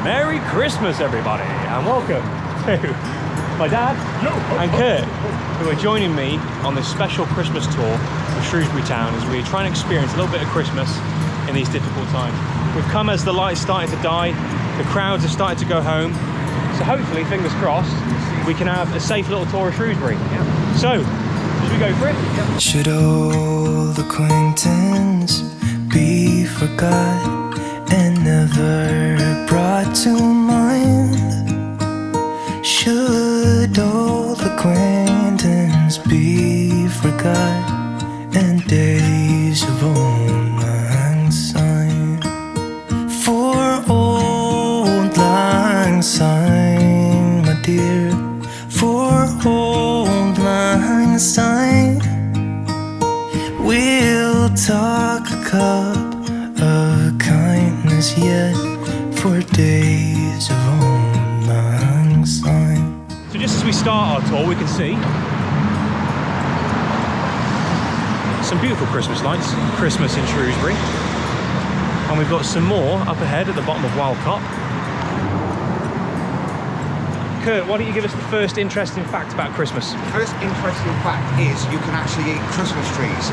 Merry Christmas, everybody, and welcome to my dad and Kurt, who are joining me on this special Christmas tour of Shrewsbury town as we try and experience a little bit of Christmas in these difficult times. We've come as the lights starting to die, the crowds are starting to go home, so hopefully, fingers crossed, we can have a safe little tour of Shrewsbury. So, should we go for it? Should old acquaintance be forgot and never brought to mind? Should old acquaintance be forgot and days of old lang syne? For old lang syne, my dear, for old lang syne, we'll talk a cup of kindness yet for days of old lang syne. So just as we start our tour, we can see some beautiful Christmas lights, Christmas in Shrewsbury. And we've got some more up ahead at the bottom of Wildcop. Kurt, why don't you give us the first interesting fact about Christmas? The first interesting fact is you can actually eat Christmas trees.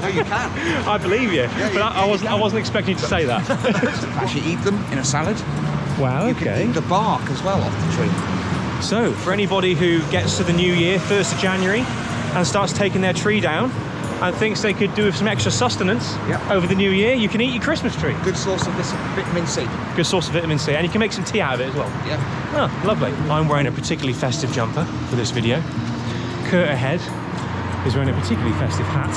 No, you can. I believe you, Yeah, but I wasn't expecting you to say that. You can actually eat them in a salad. Wow, You can eat the bark as well off the tree. So, for anybody who gets to the new year, 1st of January, and starts taking their tree down and thinks they could do with some extra sustenance over the new year, you can eat your Christmas tree. Good source of this vitamin C. Good source of vitamin C, and you can make some tea out of it as well. Yeah. Oh, lovely. I'm wearing a particularly festive jumper for this video. Kurt ahead is wearing a particularly festive hat.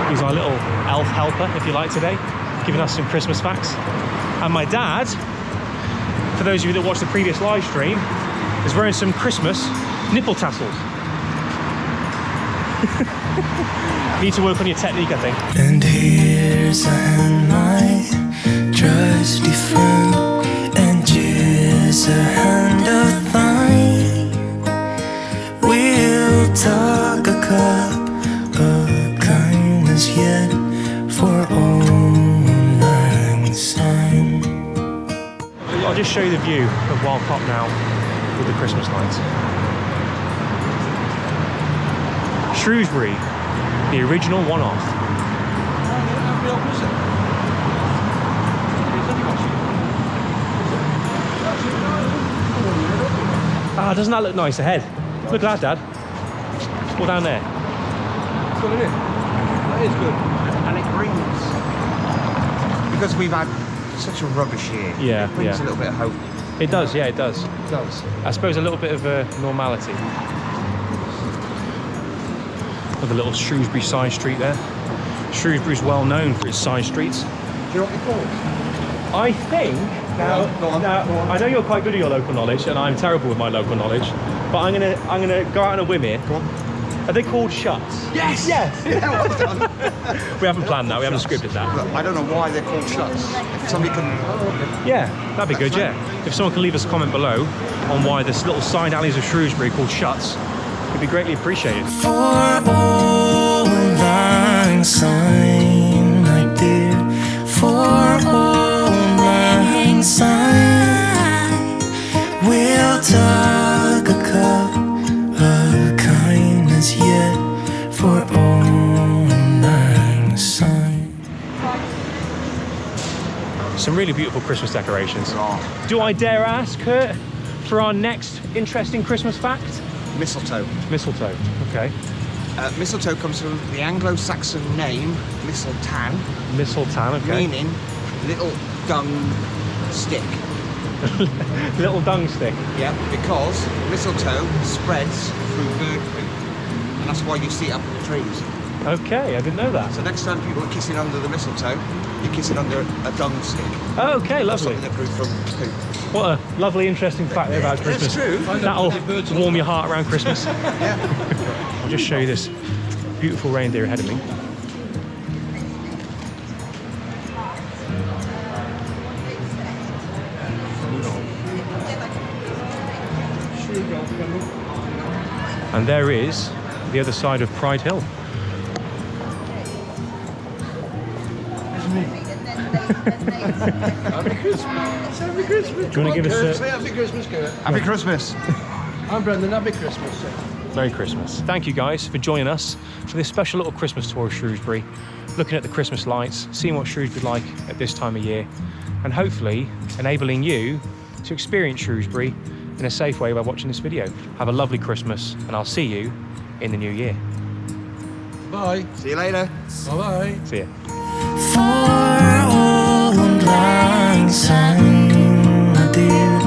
He's our little elf helper, if you like, today, giving us some Christmas facts. And my dad, for those of you that watched the previous live stream, is wearing some Christmas nipple tassels. Need to work on your technique, I think. And here's a hand, my trusty friend, and here's a hand of thine. We'll talk a cup of kindness yet for old lang syne. I'll just show you the view of Wildcop now with the Christmas lights. Shrewsbury, the original one-off. Ah, doesn't that look nice ahead? Look at that, Dad. All down there. Good, isn't it? That is good. And it brings, because we've had such a rubbish year, Yeah, it brings yeah. a little bit of hope. It does, yeah, it does. It does. I suppose a little bit of normality. With a little Shrewsbury side street there. Shrewsbury's well known for its side streets. Do you know what they're called? I think, Go on. I know you're quite good at your local knowledge, and I'm terrible with my local knowledge, but I'm gonna go out on a whim here. Go on. Are they called shuts? Yes! Yes! Yeah, well done. We haven't planned that, we haven't scripted that. Look, I don't know why they're called shuts. If somebody can... Yeah, that'd be good, yeah. If someone can leave us a comment below on why this little side alleys of Shrewsbury are called shuts, it'd be greatly appreciated. For old lang syne, my dear, for old lang syne, we'll talk a cup of kindness yet for old lang syne. Some really beautiful Christmas decorations. Do I dare ask, Kurt, for our next interesting Christmas fact? Mistletoe. Mistletoe, okay. Mistletoe comes from the Anglo-Saxon name mistletoe, Mistletoe, okay. meaning little dung stick. Little dung stick. Yeah, because mistletoe spreads through bird poop, and that's why you see it up in the trees. Okay, I didn't know that. So next time people are kissing under the mistletoe, you're kissing under a dung stick. Okay, lovely. Something that grew from poop. What a lovely, interesting fact there about Christmas. It's true. That'll warm your heart around Christmas. Yeah. I'll just show you this beautiful reindeer ahead of me. And there is the other side of Pride Hill. Happy Christmas. Happy Christmas. Do you want to give us Say Happy Christmas, Kurt. Happy Christmas. I'm Brendan. Happy Christmas, sir. Merry Christmas. Thank you guys for joining us for this special little Christmas tour of Shrewsbury, looking at the Christmas lights, seeing what Shrewsbury's like at this time of year, and hopefully enabling you to experience Shrewsbury in a safe way by watching this video. Have a lovely Christmas, and I'll see you in the new year. Bye. See you later. Bye-bye. See ya. For Old Lang Syne, my dear.